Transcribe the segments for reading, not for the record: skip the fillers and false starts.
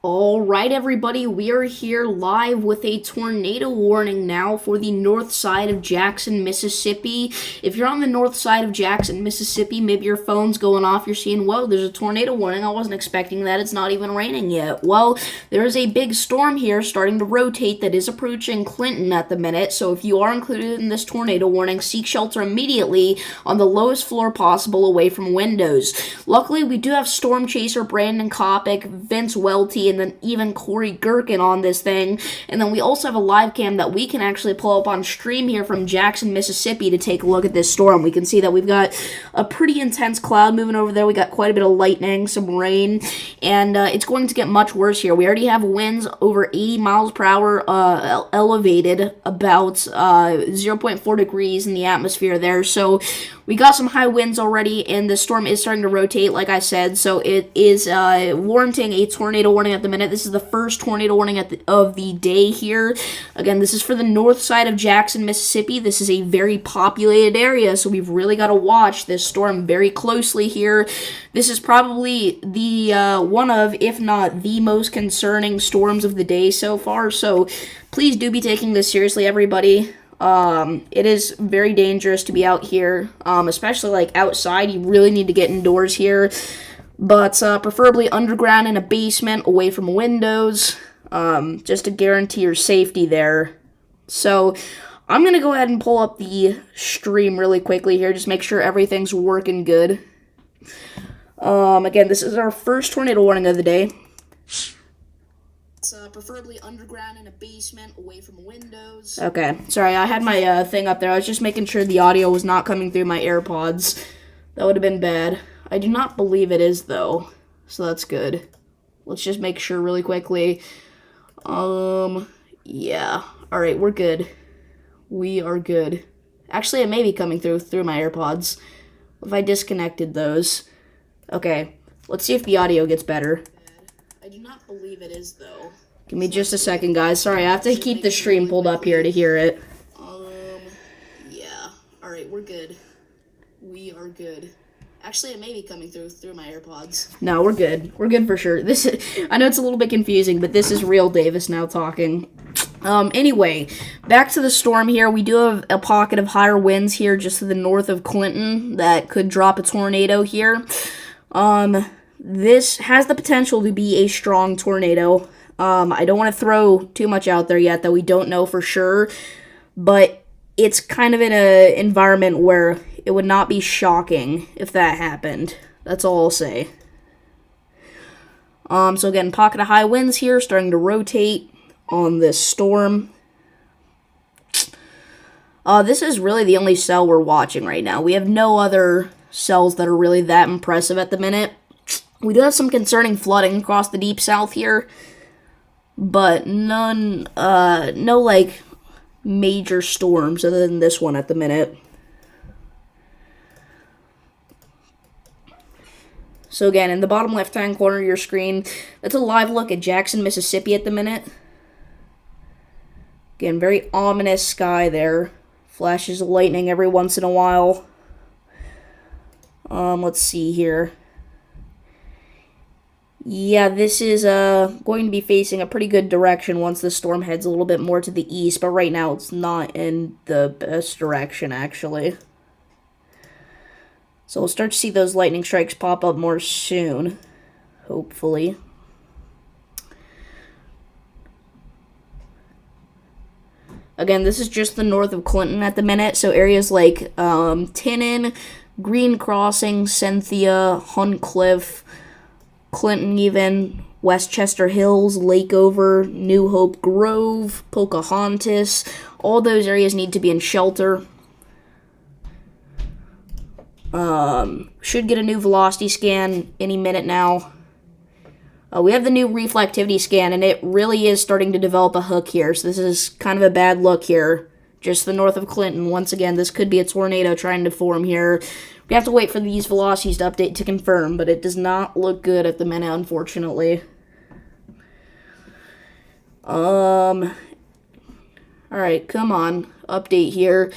All right, everybody, we are here live with a tornado warning now for the north side of Jackson, Mississippi. If you're on the north side of Jackson, Mississippi, maybe your phone's going off. You're seeing, whoa, there's a tornado warning. I wasn't expecting that. It's not even raining yet. Well, there is a big storm here starting to rotate that is approaching Clinton at the minute. So if you are included in this tornado warning, seek shelter immediately on the lowest floor possible away from windows. Luckily, we do have storm chaser Brandon Kopic, Vince Welty, and then even Corey Gherkin on this thing. And then we also have a live cam that we can actually pull up on stream here from Jackson, Mississippi to take a look at this storm. We can see that we've got a pretty intense cloud moving over there. We got quite a bit of lightning, some rain, and it's going to get much worse here. We already have winds over 80 miles per hour elevated about 0.4 degrees in the atmosphere there. So we got some high winds already, and the storm is starting to rotate, like I said, so it is warranting a tornado warning at the minute. This is the first tornado warning of the day here. Again, this is for the north side of Jackson, Mississippi. This is a very populated area, so we've really got to watch this storm very closely here. This is probably the one of, if not the most concerning storms of the day so far, so please do be taking this seriously, everybody. It is very dangerous to be out here, especially like outside. You really need to get indoors here, but preferably underground in a basement away from windows, just to guarantee your safety there. So I'm gonna go ahead and pull up the stream really quickly here, just make sure everything's working good. Again, this is our first tornado warning of the day. Preferably underground in a basement away from windows. Okay, sorry, I had my thing up there. I was just making sure the audio was not coming through my AirPods. That would have been bad. I do not believe it is, though, so that's good. Let's just make sure really quickly. Yeah. Alright, we're good. We are good. Actually, it may be coming through my AirPods. If I disconnected those. Okay, let's see if the audio gets better. I do not believe it is, though. Give me just a second, guys. Sorry, I have to keep the stream pulled up here to hear it. Yeah. Alright, we're good. We are good. Actually, it may be coming through my AirPods. No, we're good. We're good for sure. I know it's a little bit confusing, but this is real Davis now talking. Anyway, back to the storm here. We do have a pocket of higher winds here just to the north of Clinton that could drop a tornado here. This has the potential to be a strong tornado. I don't want to throw too much out there yet that we don't know for sure, but it's kind of in an environment where it would not be shocking if that happened. That's all I'll say. So again, pocket of high winds here, starting to rotate on this storm. This is really the only cell we're watching right now. We have no other cells that are really that impressive at the minute. We do have some concerning flooding across the deep south here, but none, no, like, major storms other than this one at the minute. So again, in the bottom left-hand corner of your screen, that's a live look at Jackson, Mississippi at the minute. Again, very ominous sky there. Flashes of lightning every once in a while. Let's see here. Yeah, this is going to be facing a pretty good direction once the storm heads a little bit more to the east, but right now it's not in the best direction, actually. So we'll start to see those lightning strikes pop up more soon, hopefully. Again, this is just the north of Clinton at the minute, so areas like Tinnon, Green Crossing, Cynthia, Huntcliffe, Clinton even, Westchester Hills, Lakeover, New Hope Grove, Pocahontas, all those areas need to be in shelter. Should get a new velocity scan any minute now. We have the new reflectivity scan, and it really is starting to develop a hook here, so this is kind of a bad look here. Just the north of Clinton. Once again, this could be a tornado trying to form here. We have to wait for these velocities to update to confirm, but it does not look good at the minute, unfortunately. Alright, come on. Update here.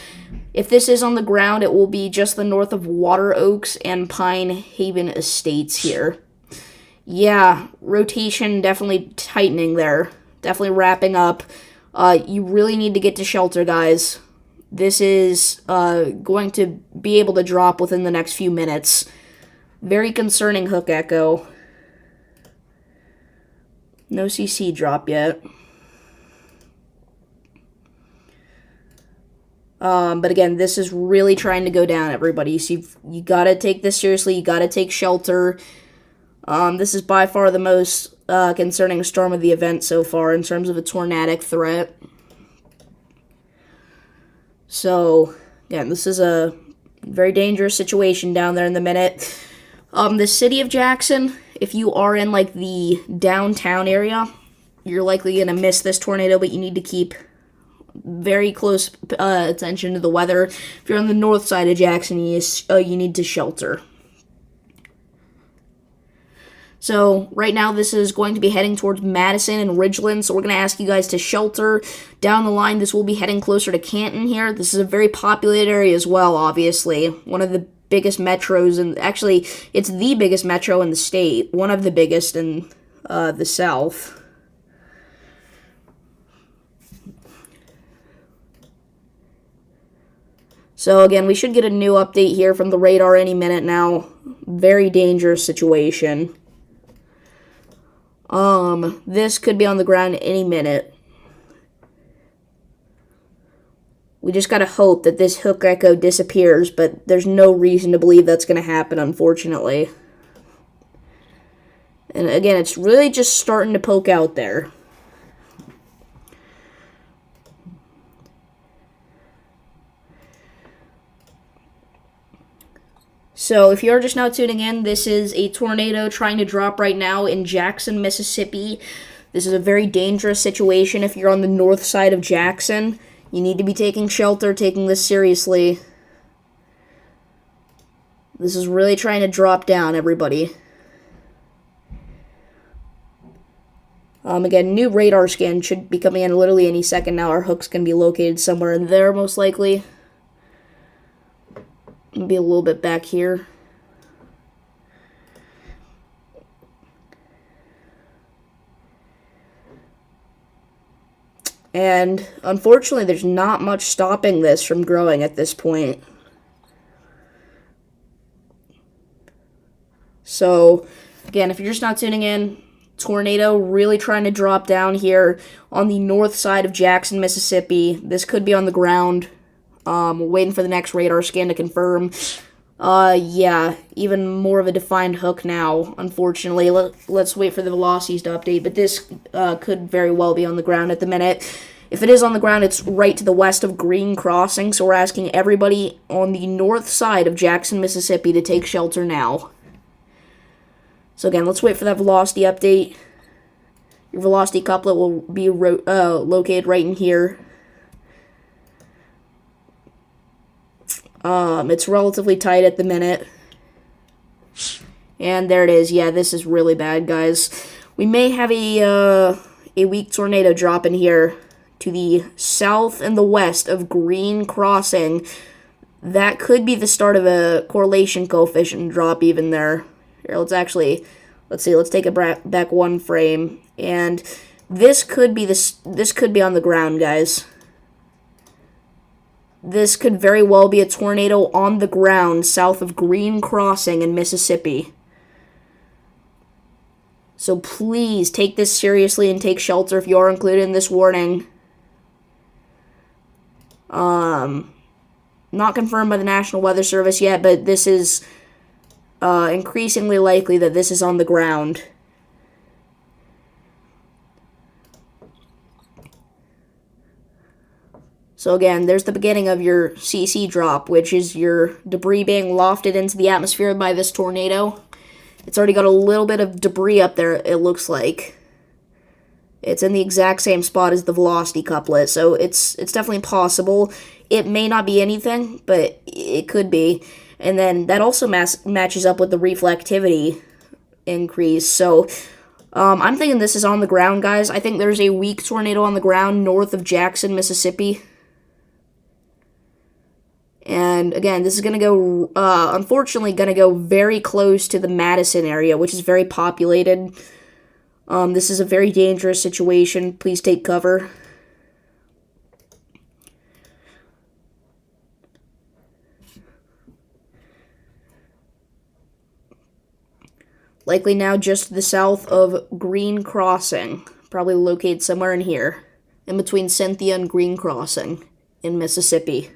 If this is on the ground, it will be just the north of Water Oaks and Pine Haven Estates here. Yeah, rotation definitely tightening there. Definitely wrapping up. You really need to get to shelter, guys. This is going to be able to drop within the next few minutes. Very concerning hook echo. No CC drop yet. But again, this is really trying to go down, everybody. So you gotta take this seriously. You gotta take shelter. This is by far the most concerning storm of the event so far in terms of a tornadic threat. So, again, this is a very dangerous situation down there in the minute. The city of Jackson, if you are in, like, the downtown area, you're likely going to miss this tornado, but you need to keep very close attention to the weather. If you're on the north side of Jackson, you need to shelter. So right now this is going to be heading towards Madison and Ridgeland, so we're going to ask you guys to shelter. Down the line, this will be heading closer to Canton here. This is a very populated area as well, obviously. One of the biggest metros, and actually it's the biggest metro in the state. One of the biggest in the South. So again, we should get a new update here from the radar any minute now. Very dangerous situation. This could be on the ground any minute. We just gotta hope that this hook echo disappears, but there's no reason to believe that's gonna happen, unfortunately. And again, it's really just starting to poke out there. So, if you're just now tuning in, this is a tornado trying to drop right now in Jackson, Mississippi. This is a very dangerous situation if you're on the north side of Jackson. You need to be taking shelter, taking this seriously. This is really trying to drop down, everybody. Again, new radar scan should be coming in literally any second now. Our hook's going to be located somewhere in there, most likely. Be a little bit back here. And unfortunately, there's not much stopping this from growing at this point. So, again, if you're just not tuning in, tornado really trying to drop down here on the north side of Jackson, Mississippi. This could be on the ground. We're waiting for the next radar scan to confirm. Yeah, even more of a defined hook now, unfortunately. Let's wait for the velocities to update, but this could very well be on the ground at the minute. If it is on the ground, it's right to the west of Green Crossing, so we're asking everybody on the north side of Jackson, Mississippi to take shelter now. So again, let's wait for that velocity update. Your velocity couplet will be located right in here. It's relatively tight at the minute. And there it is. Yeah, this is really bad, guys. We may have a weak tornado drop in here to the south and the west of Green Crossing. That could be the start of a correlation coefficient drop even there. Here, let's see, let's take it back one frame. And this could be on the ground, guys. This could very well be a tornado on the ground south of Green Crossing in Mississippi. So please take this seriously and take shelter if you are included in this warning. Not confirmed by the National Weather Service yet, but this is increasingly likely that this is on the ground. So again, there's the beginning of your CC drop, which is your debris being lofted into the atmosphere by this tornado. It's already got a little bit of debris up there, it looks like. It's in the exact same spot as the velocity couplet, so it's definitely possible. It may not be anything, but it could be. And then that also matches up with the reflectivity increase. So I'm thinking this is on the ground, guys. I think there's a weak tornado on the ground north of Jackson, Mississippi. And again, this is going to go, unfortunately, going to go very close to the Madison area, which is very populated. This is a very dangerous situation. Please take cover. Likely now just to the south of Green Crossing. Probably located somewhere in here. In between Cynthia and Green Crossing in Mississippi.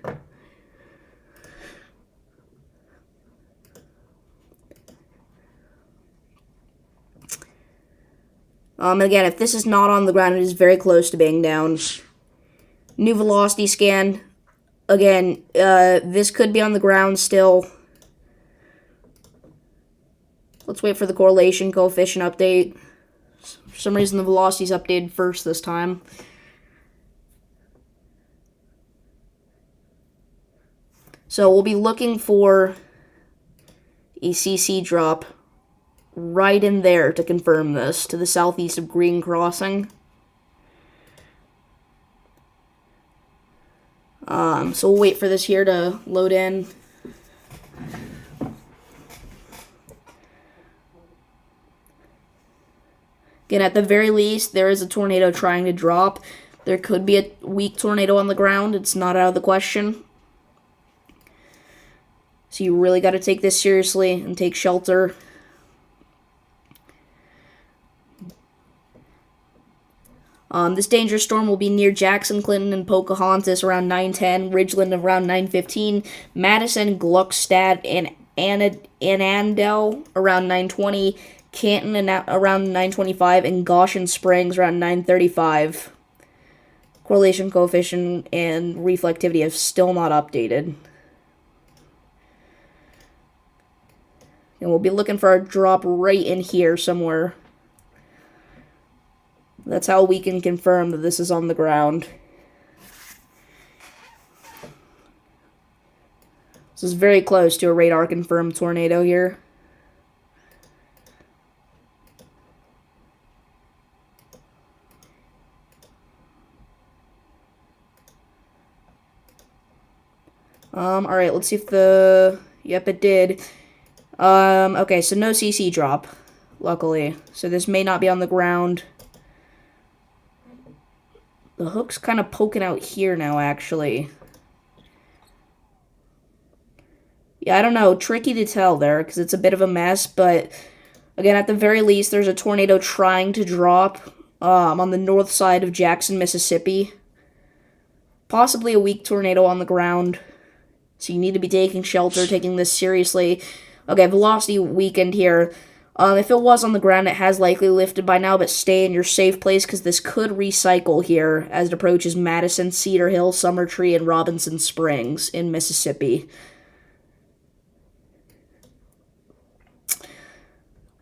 Again, if this is not on the ground, it is very close to being down. New velocity scan. Again, this could be on the ground still. Let's wait for the correlation coefficient update. For some reason, the velocity's updated first this time. So we'll be looking for a CC drop right in there to confirm this, to the southeast of Green Crossing. So we'll wait for this here to load in. Again, at the very least, there is a tornado trying to drop. There could be a weak tornado on the ground. It's not out of the question. So you really got to take this seriously and take shelter. This dangerous storm will be near Jackson, Clinton, and Pocahontas around 9:10, Ridgeland around 9:15, Madison, Gluckstadt, and Annandale around 9:20, Canton around 9:25, and Goshen Springs around 9:35. Correlation coefficient and reflectivity have still not updated. And we'll be looking for our drop right in here somewhere. That's how we can confirm that this is on the ground. This is very close to a radar-confirmed tornado here. Alright, let's see if the... Yep, it did. Okay, so no CC drop, luckily. So this may not be on the ground. The hook's kind of poking out here now, actually. Yeah, I don't know. Tricky to tell there, because it's a bit of a mess, but... Again, at the very least, there's a tornado trying to drop on the north side of Jackson, Mississippi. Possibly a weak tornado on the ground. So you need to be taking shelter, taking this seriously. Okay, velocity weakened here. If it was on the ground, it has likely lifted by now, but stay in your safe place because this could recycle here as it approaches Madison, Cedar Hill, Summertree, and Robinson Springs in Mississippi.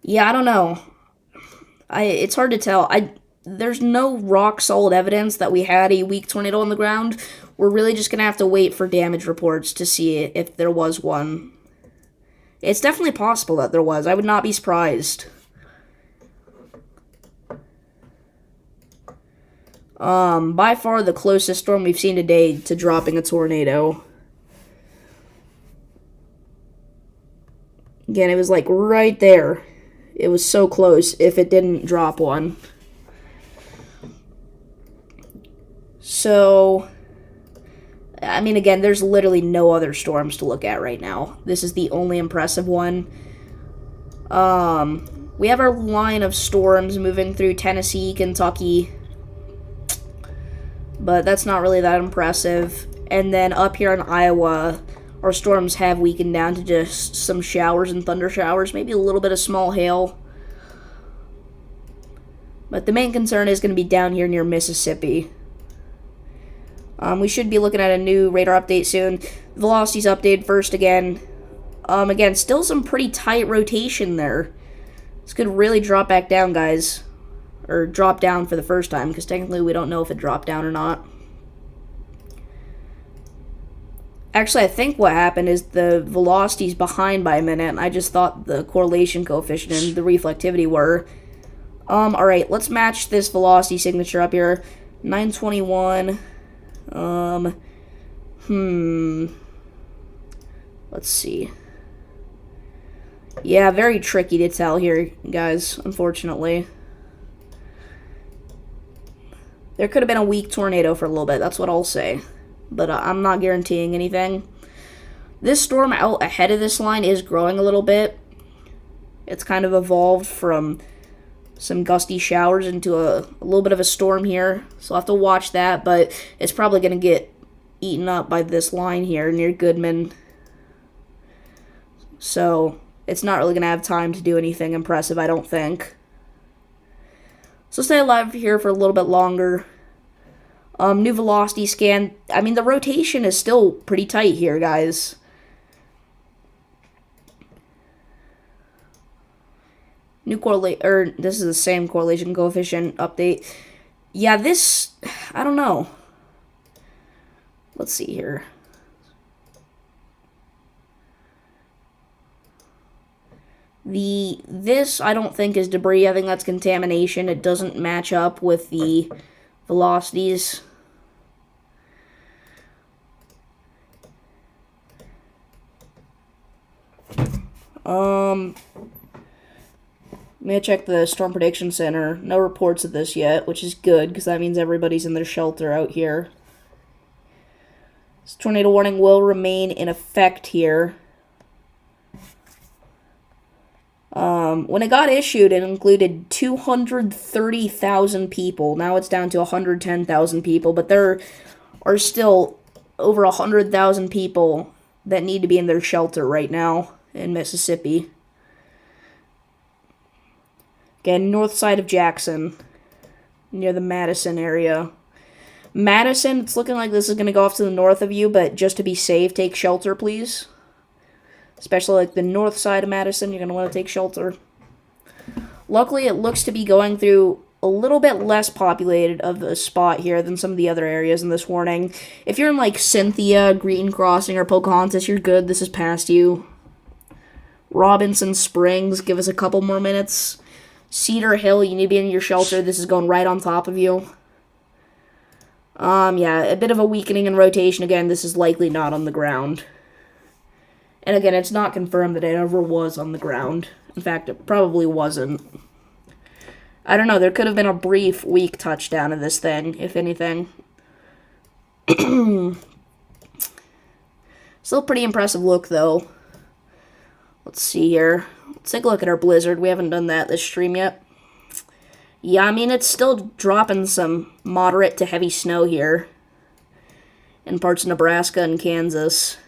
Yeah, I don't know. It's hard to tell. There's no rock-solid evidence that we had a weak tornado on the ground. We're really just going to have to wait for damage reports to see if there was one. It's definitely possible that there was. I would not be surprised. By far the closest storm we've seen today to dropping a tornado. Again, it was like right there. It was so close if it didn't drop one. So... I mean, again, there's literally no other storms to look at right now. This is the only impressive one. We have our line of storms moving through Tennessee, Kentucky. But that's not really that impressive. And then up here in Iowa, our storms have weakened down to just some showers and thunder showers. Maybe a little bit of small hail. But the main concern is going to be down here near Mississippi. We should be looking at a new radar update soon. Velocity's updated first again. Again, still some pretty tight rotation there. This could really drop back down, guys. Or drop down for the first time, because technically we don't know if it dropped down or not. Actually, I think what happened is the velocity's behind by a minute, and I just thought the correlation coefficient and the reflectivity were. Alright, let's match this velocity signature up here. 921... Let's see. Yeah, very tricky to tell here, guys, unfortunately. There could have been a weak tornado for a little bit, that's what I'll say. But I'm not guaranteeing anything. This storm out ahead of this line is growing a little bit. It's kind of evolved from some gusty showers into a little bit of a storm here. So I'll have to watch that, but it's probably going to get eaten up by this line here near Goodman. So it's not really going to have time to do anything impressive, I don't think. So stay alive here for a little bit longer. New velocity scan. I mean, the rotation is still pretty tight here, guys. New correlation, this is the same correlation coefficient update. Yeah, this, I don't know. Let's see here. This I don't think is debris. I think that's contamination. It doesn't match up with the velocities. I'm gonna check the Storm Prediction Center. No reports of this yet, which is good, because that means everybody's in their shelter out here. This tornado warning will remain in effect here. When it got issued, it included 230,000 people. Now it's down to 110,000 people, but there are still over 100,000 people that need to be in their shelter right now in Mississippi. Again, north side of Jackson, near the Madison area. Madison, it's looking like this is going to go off to the north of you, but just to be safe, take shelter, please. Especially like the north side of Madison, you're going to want to take shelter. Luckily, it looks to be going through a little bit less populated of a spot here than some of the other areas in this warning. If you're in like Cynthia, Green Crossing, or Pocahontas, you're good. This is past you. Robinson Springs, give us a couple more minutes. Cedar Hill, you need to be in your shelter. This is going right on top of you. Yeah, a bit of a weakening in rotation. Again, this is likely not on the ground. And again, it's not confirmed that it ever was on the ground. In fact, it probably wasn't. I don't know, there could have been a brief, weak touchdown of this thing, if anything. Still a pretty impressive look, though. Let's see here. Let's take a look at our blizzard. We haven't done that this stream yet. Yeah, I mean, it's still dropping some moderate to heavy snow here in parts of Nebraska and Kansas.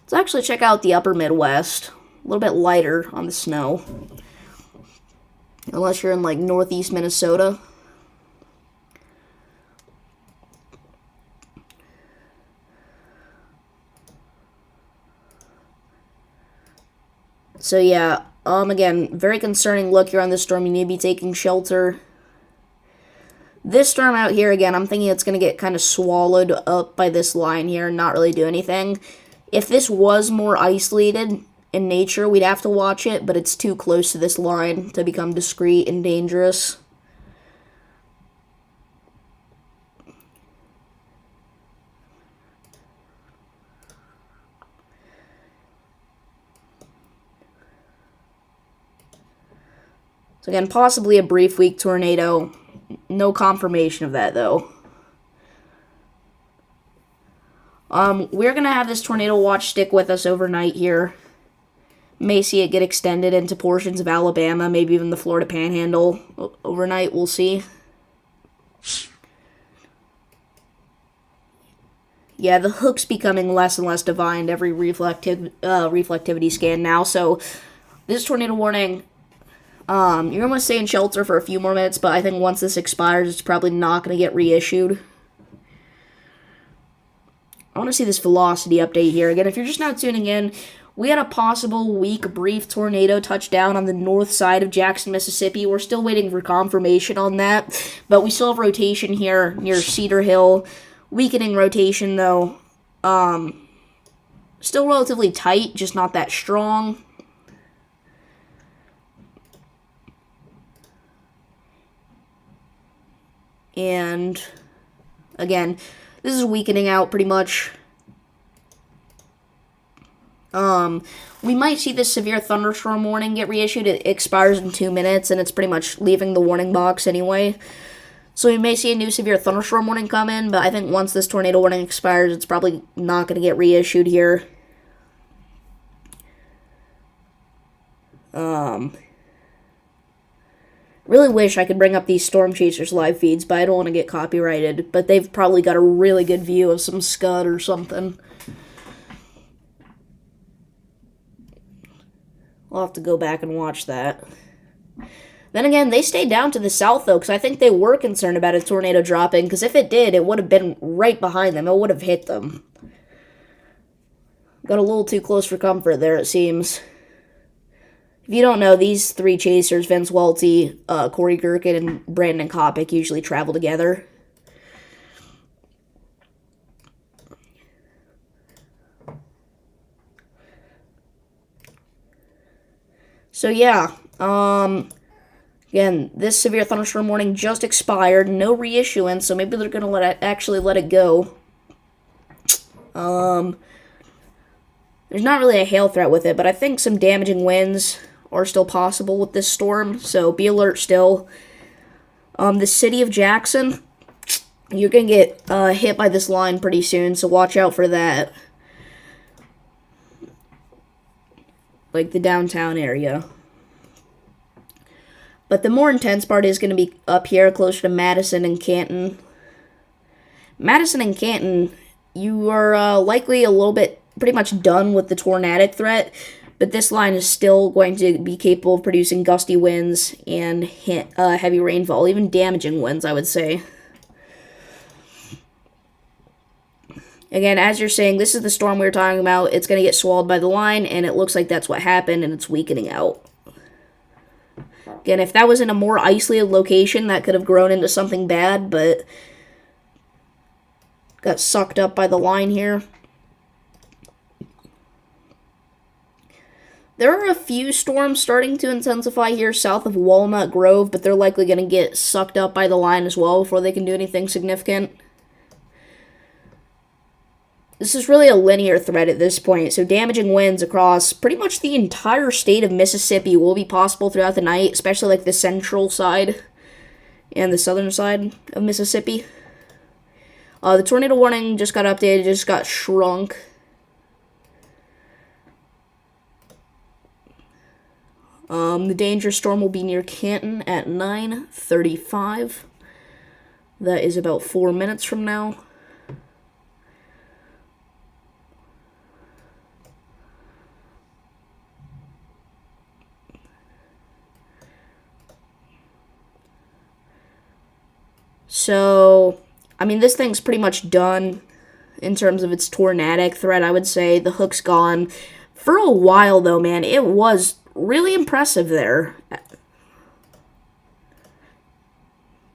Let's actually check out the upper Midwest. A little bit lighter on the snow. Unless you're in, like, northeast Minnesota. So, yeah, again, very concerning look here on this storm. You need to be taking shelter. This storm out here, again, I'm thinking it's going to get kind of swallowed up by this line here and not really do anything. If this was more isolated in nature, we'd have to watch it, but it's too close to this line to become discreet and dangerous. So again, possibly a brief weak tornado. No confirmation of that, though. We're going to have this tornado watch stick with us overnight here. May see it get extended into portions of Alabama, maybe even the Florida Panhandle overnight. We'll see. Yeah, the hook's becoming less and less defined every reflectivity scan now. So this tornado warning, you're going to stay in shelter for a few more minutes, but I think once this expires, it's probably not going to get reissued. I want to see this velocity update here. Again, if you're just not tuning in, we had a possible weak, brief tornado touchdown on the north side of Jackson, Mississippi. We're still waiting for confirmation on that, but we still have rotation here near Cedar Hill. Weakening rotation, though. Still relatively tight, just not that strong. And, again, this is weakening out pretty much. We might see this severe thunderstorm warning get reissued. It expires in 2 minutes, and it's pretty much leaving the warning box anyway. So we may see a new severe thunderstorm warning come in, but I think once this tornado warning expires, it's probably not going to get reissued here. Really wish I could bring up these Storm Chasers live feeds, but I don't want to get copyrighted. But they've probably got a really good view of some scud or something. I'll have to go back and watch that. Then again, they stayed down to the south, though, because I think they were concerned about a tornado dropping, because if it did, it would have been right behind them. It would have hit them. Got a little too close for comfort there, it seems. If you don't know, these three chasers, Vince Welty, Corey Gherkin, and Brandon Kopic, usually travel together. So yeah, again, this severe thunderstorm warning just expired, no reissuance, so maybe they're going to actually let it go. There's not really a hail threat with it, but I think some damaging winds are still possible with this storm, so be alert still. The city of Jackson, you're going to get hit by this line pretty soon, so watch out for that. Like the downtown area. But the more intense part is going to be up here, closer to Madison and Canton. Madison and Canton, you are likely a little bit pretty much done with the tornadic threat, but this line is still going to be capable of producing gusty winds and heavy rainfall, even damaging winds, I would say. Again, as you're saying, this is the storm we were talking about. It's going to get swallowed by the line, and it looks like that's what happened, and it's weakening out. Again, if that was in a more isolated location, that could have grown into something bad, but got sucked up by the line here. There are a few storms starting to intensify here south of Walnut Grove, but they're likely going to get sucked up by the line as well before they can do anything significant. This is really a linear threat at this point, so damaging winds across pretty much the entire state of Mississippi will be possible throughout the night, especially like the central side and the southern side of Mississippi. The tornado warning just got updated, just got shrunk. The danger storm will be near Canton at 9:35. That is about 4 minutes from now. So, I mean, this thing's pretty much done in terms of its tornadic threat, I would say. The hook's gone. For a while, though, man, it was really impressive there.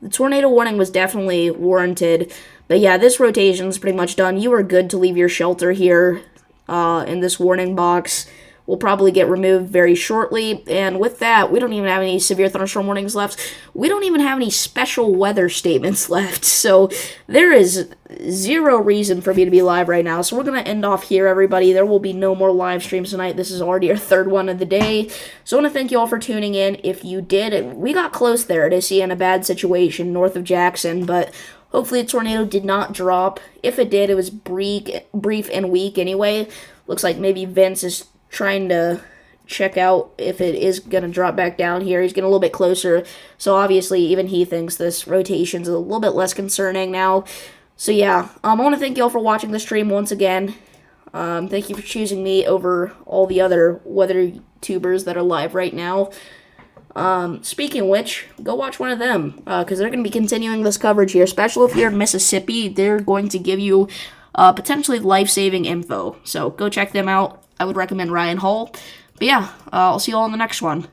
The tornado warning was definitely warranted. But yeah, this rotation's pretty much done. You are good to leave your shelter here in this warning box. Will probably get removed very shortly. And with that, we don't even have any severe thunderstorm warnings left. We don't even have any special weather statements left. So there is zero reason for me to be live right now. So we're going to end off here, everybody. There will be no more live streams tonight. This is already our third one of the day. So I want to thank you all for tuning in. If you did, we got close there to seeing a bad situation north of Jackson, but hopefully the tornado did not drop. If it did, it was brief and weak anyway. Looks like maybe Vince is trying to check out if it is going to drop back down here. He's getting a little bit closer, so obviously even he thinks this rotation's a little bit less concerning now. So yeah, I want to thank you all for watching the stream once again. Thank you for choosing me over all the other weather tubers that are live right now. Speaking of which, go watch one of them, because they're going to be continuing this coverage here, especially if you're in Mississippi. They're going to give you potentially life-saving info, so go check them out. I would recommend Ryan Hall. But yeah, I'll see you all in the next one.